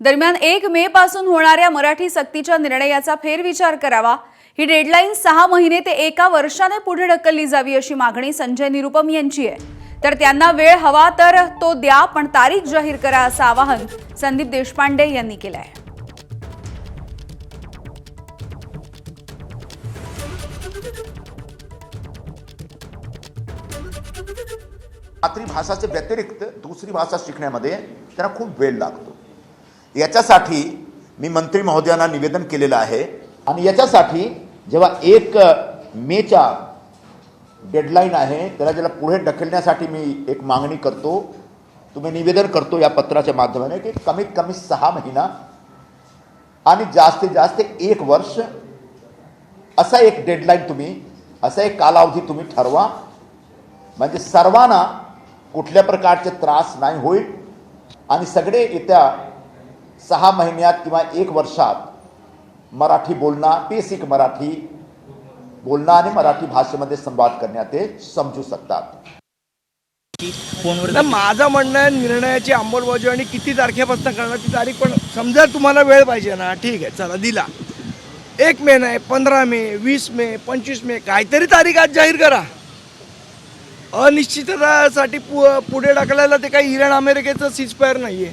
दरम्यान 1 मे पासून होणाऱ्या मराठी सक्तीच्या निर्णयाचा फेरविचार करावा। ही डेडलाईन 6 महिने ते 1 वर्षाने पुढे ढकलली जावी अशी मागणी संजय निरुपम यांची आहे। तर त्यांना वेळ हवा तर तो द्या, पण तारीख जाहीर करा असं आवाहन संदीप देशपांडे यांनी केलं आहे। मातृभाषाचे व्यतिरिक्त दुसरी भाषा शिकण्यामध्ये त्यांना खूप वेळ लागतो। याच्यासाठी मी मंत्री महोदयांना निवेदन केलेलं आहे आणि याच्यासाठी जेव्हा 1 मेचा डेडलाईन आहे त्याला ज्याला पुढे ढकलण्यासाठी मी एक मागणी करतो, तुम्ही निवेदन करतो या पत्राच्या माध्यमाने की कमीत कमी 6 महिना आणि जास्तीत जास्त 1 वर्ष असा एक डेडलाईन तुम्ही, असा एक कालावधी तुम्ही ठरवा, म्हणजे सर्वांना कुठल्या प्रकारचे त्रास नाही होईल आणि सगळे येत्या 6 महिन्यात किंवा 1 वर्षात मराठी बोलणं, बेसिक मराठी बोलणं आणि मराठी भाषेमध्ये संवाद करण्यात ते समजू शकतात। माझं म्हणणं आहे, निर्णयाची अंमलबजावणी किती तारखेपासून करणार ती तारीख, पण समजा तुम्हाला वेळ पाहिजे ना, ठीक आहे, चला दिला। 1 मे नाही, 15 मे, 20 मे, 25 मे, काहीतरी तारीख आज जाहीर करा। अनिश्चिततासाठी पुढे ढकलायला ते काही इराण अमेरिकेचं सीजफायर नाहीये।